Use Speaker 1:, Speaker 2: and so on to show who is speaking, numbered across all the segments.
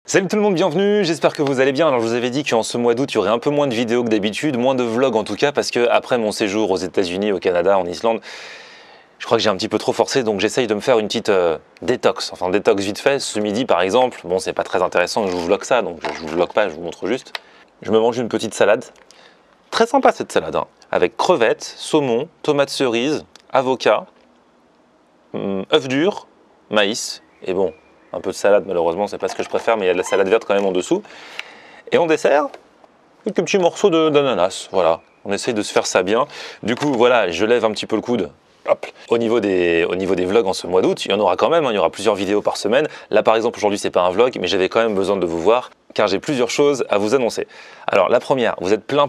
Speaker 1: Salut tout le monde, bienvenue, j'espère que vous allez bien. Alors je vous avais dit qu'en ce mois d'août, il y aurait un peu moins de vidéos que d'habitude, moins de vlogs en tout cas, parce que après mon séjour aux États-Unis, au Canada, en Islande, je crois que j'ai un petit peu trop forcé, donc j'essaye de me faire une petite détox. Enfin détox vite fait, ce midi par exemple, bon c'est pas très intéressant que je vous vlog ça, donc je vous vlog pas, je vous montre juste. Je me mange une petite salade, très sympa cette salade, hein, avec crevettes, saumon, tomates cerises, avocat, œufs durs, maïs, et bon, un peu de salade, malheureusement, c'est pas ce que je préfère, mais il y a de la salade verte quand même en dessous. Et en dessert, quelques petits morceaux d'ananas, voilà. On essaye de se faire ça bien. Du coup, voilà, je lève un petit peu le coude. Hop. Au niveau des vlogs en ce mois d'août, il y en aura quand même, hein, il y aura plusieurs vidéos par semaine. Là, par exemple, aujourd'hui, c'est pas un vlog, mais j'avais quand même besoin de vous voir, car j'ai plusieurs choses à vous annoncer. Alors, la première, vous êtes plein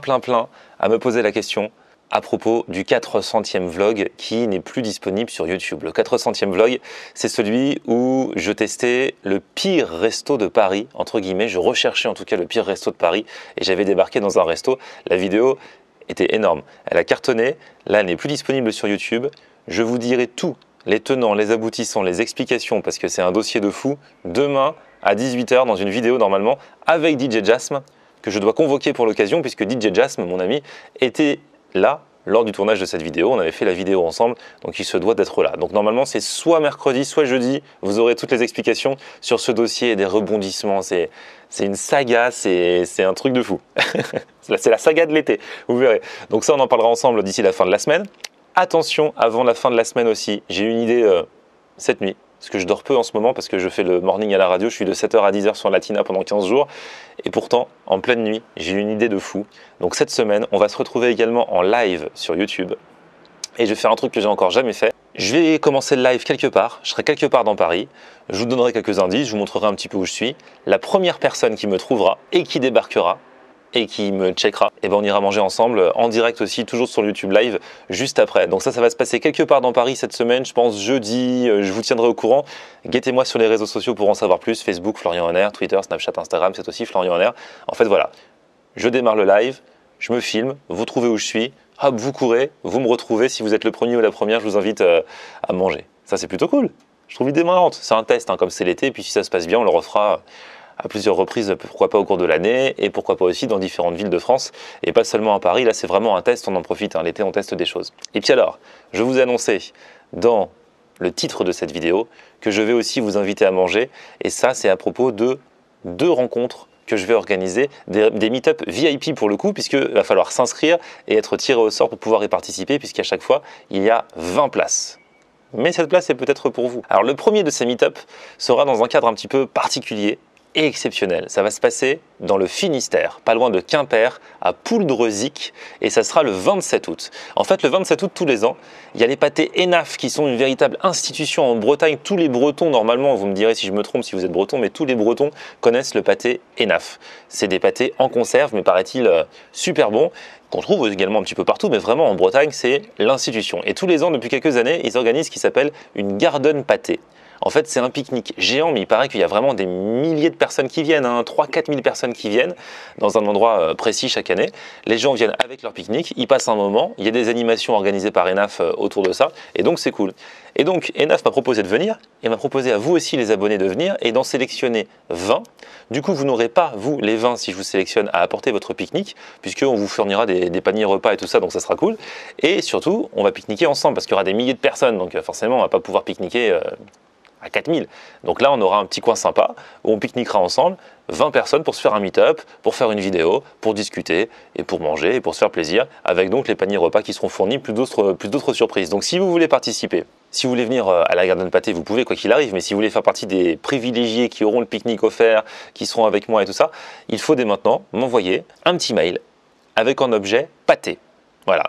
Speaker 1: à me poser la question à propos du 400e vlog qui n'est plus disponible sur YouTube. Le 400e vlog, c'est celui où je testais le pire resto de Paris, entre guillemets. Je recherchais en tout cas le pire resto de Paris et j'avais débarqué dans un resto. La vidéo était énorme. Elle a cartonné. Là, elle n'est plus disponible sur YouTube. Je vous dirai tout, les tenants, les aboutissants, les explications, parce que c'est un dossier de fou, demain à 18 h dans une vidéo normalement avec DJ Jasm, que je dois convoquer pour l'occasion, puisque DJ Jasm, mon ami, était là lors du tournage de cette vidéo. On avait fait la vidéo ensemble, donc il se doit d'être là. Donc normalement c'est soit mercredi, soit jeudi, vous aurez toutes les explications sur ce dossier et des rebondissements. C'est une saga, c'est un truc de fou. C'est la saga de l'été, vous verrez. Donc ça on en parlera ensemble d'ici la fin de la semaine. Attention, avant la fin de la semaine aussi, j'ai une idée cette nuit. Parce que je dors peu en ce moment, parce que je fais le morning à la radio, je suis de 7 h à 10 h sur Latina pendant 15 jours. Et pourtant, en pleine nuit, j'ai une idée de fou. Donc cette semaine, on va se retrouver également en live sur YouTube. Et je vais faire un truc que j'ai encore jamais fait. Je vais commencer le live quelque part, je serai quelque part dans Paris. Je vous donnerai quelques indices, je vous montrerai un petit peu où je suis. La première personne qui me trouvera et qui débarquera, et qui me checkera, et ben on ira manger ensemble en direct aussi, toujours sur YouTube Live, juste après. Donc ça va se passer quelque part dans Paris cette semaine, je pense jeudi, je vous tiendrai au courant. Guettez-moi sur les réseaux sociaux pour en savoir plus, Facebook, Florian Honner, Twitter, Snapchat, Instagram, c'est aussi Florian Honner. En fait voilà, je démarre le live, je me filme, vous trouvez où je suis, hop, vous courez, vous me retrouvez, si vous êtes le premier ou la première, je vous invite à manger. Ça c'est plutôt cool, je trouve l'idée marrante, c'est un test, hein, comme c'est l'été, et puis si ça se passe bien, on le refera à plusieurs reprises, pourquoi pas au cours de l'année, et pourquoi pas aussi dans différentes villes de France, et pas seulement à Paris. Là, c'est vraiment un test, on en profite, hein. L'été, on teste des choses. Et puis alors, je vous ai annoncé dans le titre de cette vidéo que je vais aussi vous inviter à manger, et ça, c'est à propos de 2 rencontres que je vais organiser, des meet-up VIP pour le coup, puisqu'il va falloir s'inscrire et être tiré au sort pour pouvoir y participer, puisqu'à chaque fois, il y a 20 places. Mais cette place est peut-être pour vous. Alors, le premier de ces meet-up sera dans un cadre un petit peu particulier, et exceptionnel. Ça va se passer dans le Finistère, pas loin de Quimper, à Pouldreuzic, et ça sera le 27 août. En fait, le 27 août, tous les ans, il y a les pâtés Enaf qui sont une véritable institution en Bretagne. Tous les Bretons, normalement, vous me direz si je me trompe, si vous êtes Breton, mais tous les Bretons connaissent le pâté Enaf. C'est des pâtés en conserve, mais paraît-il super bons, qu'on trouve également un petit peu partout, mais vraiment en Bretagne, c'est l'institution. Et tous les ans, depuis quelques années, ils organisent ce qui s'appelle une garden pâté. En fait, c'est un pique-nique géant, mais il paraît qu'il y a vraiment des milliers de personnes qui viennent, hein, 3-4 000 personnes qui viennent dans un endroit précis chaque année. Les gens viennent avec leur pique-nique, ils passent un moment, il y a des animations organisées par Enaf autour de ça, et donc c'est cool. Et donc Enaf m'a proposé de venir, et m'a proposé à vous aussi les abonnés de venir, et d'en sélectionner 20. Du coup, vous n'aurez pas, vous, les 20, si je vous sélectionne, à apporter votre pique-nique, puisqu'on vous fournira des paniers repas et tout ça, donc ça sera cool. Et surtout, on va pique-niquer ensemble, parce qu'il y aura des milliers de personnes, donc forcément, on ne va pas pouvoir pique-niquer à 4000. Donc là, on aura un petit coin sympa où on pique-niquera ensemble, 20 personnes pour se faire un meet-up, pour faire une vidéo, pour discuter et pour manger et pour se faire plaisir, avec donc les paniers repas qui seront fournis, plus d'autres surprises. Donc si vous voulez participer, si vous voulez venir à la Garden Pâté, vous pouvez quoi qu'il arrive, mais si vous voulez faire partie des privilégiés qui auront le pique-nique offert, qui seront avec moi et tout ça, il faut dès maintenant m'envoyer un petit mail avec un objet pâté. Voilà.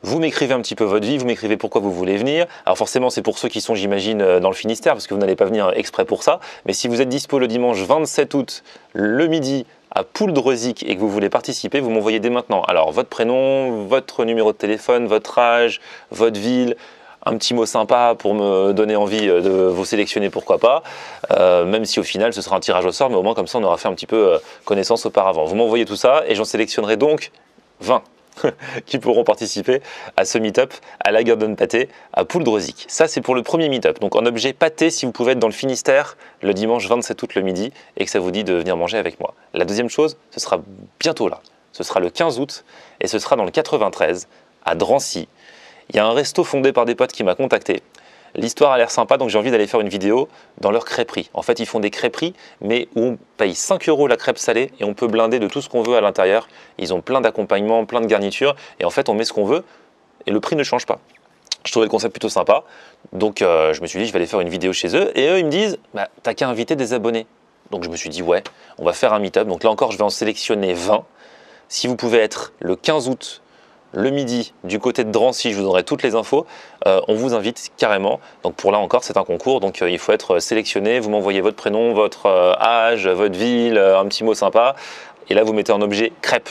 Speaker 1: Vous m'écrivez un petit peu votre vie, vous m'écrivez pourquoi vous voulez venir. Alors forcément, c'est pour ceux qui sont, j'imagine, dans le Finistère, parce que vous n'allez pas venir exprès pour ça. Mais si vous êtes dispo le dimanche 27 août, le midi, à Pouldreuzic, et que vous voulez participer, vous m'envoyez dès maintenant. Alors, votre prénom, votre numéro de téléphone, votre âge, votre ville, un petit mot sympa pour me donner envie de vous sélectionner, pourquoi pas. Même si au final, ce sera un tirage au sort, mais au moins comme ça, on aura fait un petit peu connaissance auparavant. Vous m'envoyez tout ça, et j'en sélectionnerai donc 20. qui pourront participer à ce meet-up à la Garden Pâté à Pouldreuzic. Ça, c'est pour le premier meet-up. Donc en objet pâté, si vous pouvez être dans le Finistère le dimanche 27 août le midi et que ça vous dit de venir manger avec moi. La deuxième chose, ce sera bientôt là. Ce sera le 15 août et ce sera dans le 93 à Drancy. Il y a un resto fondé par des potes qui m'a contacté. L'histoire a l'air sympa, donc j'ai envie d'aller faire une vidéo dans leur crêperie. En fait, ils font des crêperies, mais où on paye 5 € la crêpe salée et on peut blinder de tout ce qu'on veut à l'intérieur. Ils ont plein d'accompagnements, plein de garnitures, et en fait, on met ce qu'on veut, et le prix ne change pas. Je trouvais le concept plutôt sympa, donc je me suis dit, je vais aller faire une vidéo chez eux, et eux, ils me disent, bah, t'as qu'à inviter des abonnés. Donc je me suis dit, ouais, on va faire un meet-up. Donc là encore, je vais en sélectionner 20. Si vous pouvez être le 15 août, le midi, du côté de Drancy, je vous donnerai toutes les infos, on vous invite carrément. Donc pour là encore, c'est un concours, donc il faut être sélectionné, vous m'envoyez votre prénom, votre âge, votre ville, un petit mot sympa, et là vous mettez en objet crêpes.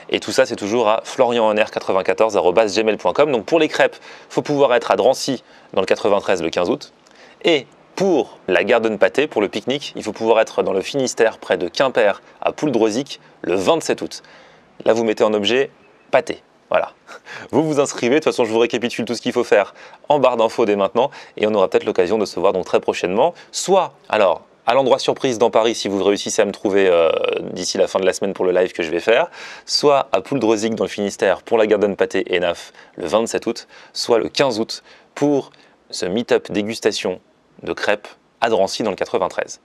Speaker 1: Et tout ça, c'est toujours à florianhenner94@gmail.com. Donc pour les crêpes, il faut pouvoir être à Drancy dans le 93 le 15 août. Et pour la Garden Pâté, pour le pique-nique, il faut pouvoir être dans le Finistère, près de Quimper, à Pouldreuzic, le 27 août. Là, vous mettez en objet pâté. Voilà, vous vous inscrivez, de toute façon je vous récapitule tout ce qu'il faut faire en barre d'infos dès maintenant et on aura peut-être l'occasion de se voir donc très prochainement, soit alors à l'endroit surprise dans Paris si vous réussissez à me trouver d'ici la fin de la semaine pour le live que je vais faire, soit à Pouldreuzic dans le Finistère pour la Garden Pâté ENAF le 27 août, soit le 15 août pour ce meet-up dégustation de crêpes à Drancy dans le 93.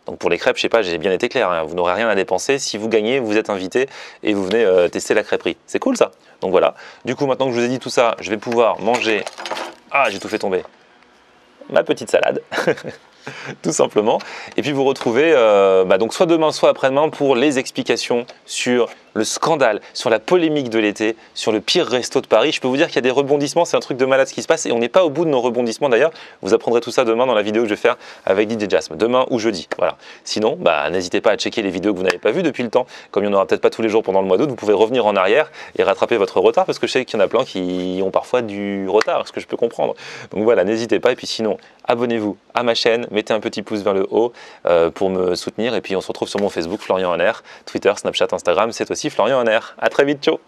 Speaker 1: Donc pour les crêpes, je sais pas, j'ai bien été clair, hein, vous n'aurez rien à dépenser. Si vous gagnez, vous êtes invité et vous venez tester la crêperie. C'est cool ça. Donc voilà. Du coup, maintenant que je vous ai dit tout ça, je vais pouvoir manger. Ah, j'ai tout fait tomber. Ma petite salade. Tout simplement. Et puis vous retrouvez donc soit demain, soit après-demain pour les explications sur le scandale, sur la polémique de l'été, sur le pire resto de Paris. Je peux vous dire qu'il y a des rebondissements, c'est un truc de malade ce qui se passe et on n'est pas au bout de nos rebondissements d'ailleurs. Vous apprendrez tout ça demain dans la vidéo que je vais faire avec DJ Jasm, demain ou jeudi. Voilà. Sinon, n'hésitez pas à checker les vidéos que vous n'avez pas vues depuis le temps. Comme il n'y en aura peut-être pas tous les jours pendant le mois d'août, vous pouvez revenir en arrière et rattraper votre retard parce que je sais qu'il y en a plein qui ont parfois du retard, ce que je peux comprendre. Donc voilà, n'hésitez pas et puis sinon, abonnez-vous à ma chaîne, mettez un petit pouce vers le haut pour me soutenir et puis on se retrouve sur mon Facebook Florian Henner, Twitter, Snapchat, Instagram, c'est aussi Florian Henner. À très vite, ciao.